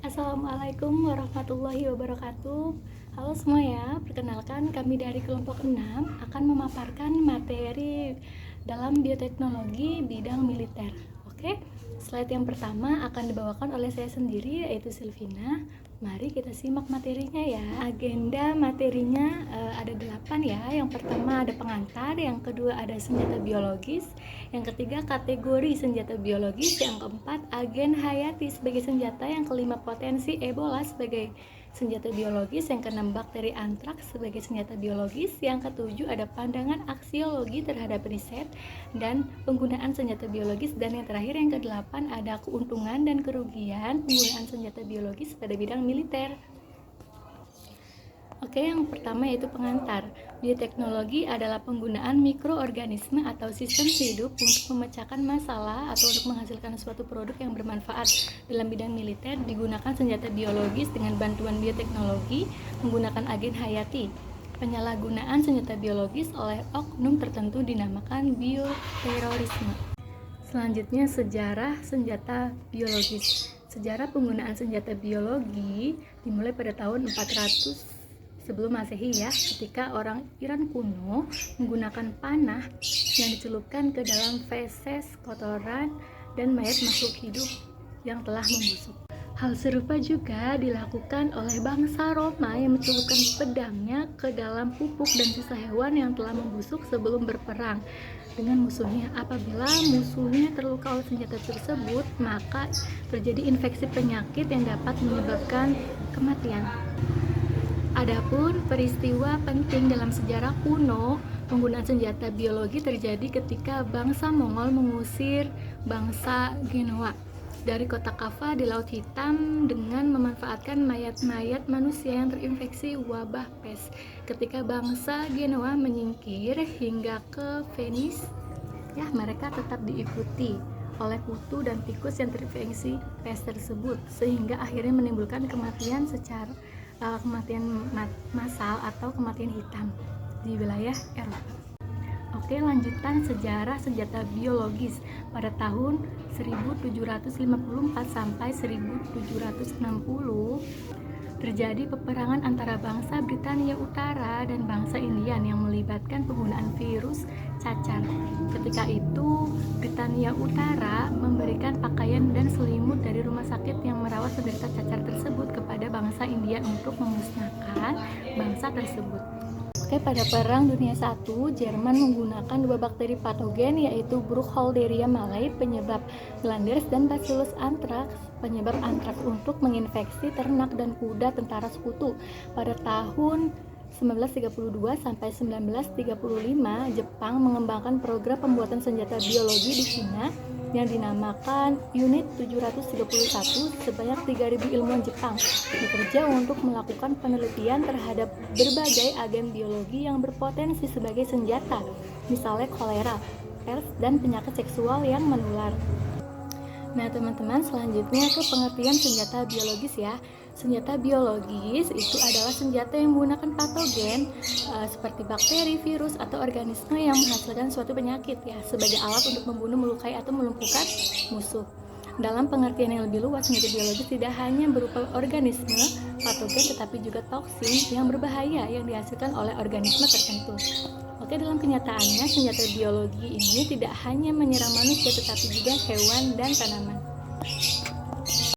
Assalamualaikum warahmatullahi wabarakatuh. Halo semua ya, perkenalkan kami dari kelompok 6 akan memaparkan materi dalam bioteknologi bidang militer. Oke, slide yang pertama akan dibawakan oleh saya sendiri yaitu Silvina. Mari kita simak materinya ya. Agenda materinya ada 8 ya. Yang pertama ada pengantar, yang kedua ada senjata biologis, yang ketiga kategori senjata biologis, yang keempat agen hayati sebagai senjata, yang kelima potensi Ebola sebagai senjata biologis, yang keenam bakteri antraks sebagai senjata biologis, yang ketujuh ada pandangan aksiologi terhadap riset dan penggunaan senjata biologis, dan yang terakhir yang kedelapan ada keuntungan dan kerugian penggunaan senjata biologis pada bidang militer. Oke, yang pertama yaitu pengantar. Bioteknologi adalah penggunaan mikroorganisme atau sistem hidup untuk memecahkan masalah atau untuk menghasilkan suatu produk yang bermanfaat. Dalam bidang militer digunakan senjata biologis dengan bantuan bioteknologi menggunakan agen hayati. Penyalahgunaan senjata biologis oleh oknum tertentu dinamakan bioterorisme. Selanjutnya sejarah senjata biologis. Sejarah penggunaan senjata biologi dimulai pada tahun 400 sebelum Masehi ya, ketika orang Iran kuno menggunakan panah yang dicelupkan ke dalam feses, kotoran, dan mayat makhluk hidup yang telah membusuk. Hal serupa juga dilakukan oleh bangsa Roma yang mencelupkan pedangnya ke dalam pupuk dan sisa hewan yang telah membusuk sebelum berperang dengan musuhnya. Apabila musuhnya terluka oleh senjata tersebut, maka terjadi infeksi penyakit yang dapat menyebabkan kematian. Adapun peristiwa penting dalam sejarah kuno, penggunaan senjata biologi terjadi ketika bangsa Mongol mengusir bangsa Genoa dari kota Kaffa di Laut Hitam dengan memanfaatkan mayat-mayat manusia yang terinfeksi wabah pes. Ketika bangsa Genoa menyingkir hingga ke Venice, ya mereka tetap diikuti oleh kutu dan tikus yang terinfeksi pes tersebut, sehingga akhirnya menimbulkan kematian massal atau kematian hitam di wilayah Eropa. Oke, lanjutan sejarah senjata biologis. Pada tahun 1754 sampai 1760 terjadi peperangan antara bangsa Britania Utara dan bangsa Indian yang melibatkan penggunaan virus cacar. Ketika itu, Britania Utara memberikan pakaian dan selimut dari rumah sakit yang merawat penderita cacar tersebut kepada bangsa India untuk memusnahkan bangsa tersebut. Oke, pada Perang Dunia I, Jerman menggunakan dua bakteri patogen yaitu Burkholderia malae penyebab glanders dan Bacillus anthrax penyebab antraks untuk menginfeksi ternak dan kuda tentara sekutu. Pada tahun 1932 sampai 1935, Jepang mengembangkan program pembuatan senjata biologi di Cina yang dinamakan Unit 731. Sebanyak 3.000 ilmuwan Jepang bekerja untuk melakukan penelitian terhadap berbagai agen biologi yang berpotensi sebagai senjata, misalnya kolera, pers, dan penyakit seksual yang menular. Nah teman-teman, selanjutnya ke pengertian senjata biologis ya. Senjata biologis itu adalah senjata yang menggunakan patogen seperti bakteri, virus, atau organisme yang menghasilkan suatu penyakit ya, sebagai alat untuk membunuh, melukai, atau melumpuhkan musuh. Dalam pengertian yang lebih luas, senjata biologis tidak hanya berupa organisme patogen tetapi juga toksin yang berbahaya yang dihasilkan oleh organisme tertentu. Oke, dalam kenyataannya senjata biologi ini tidak hanya menyerang manusia tetapi juga hewan dan tanaman.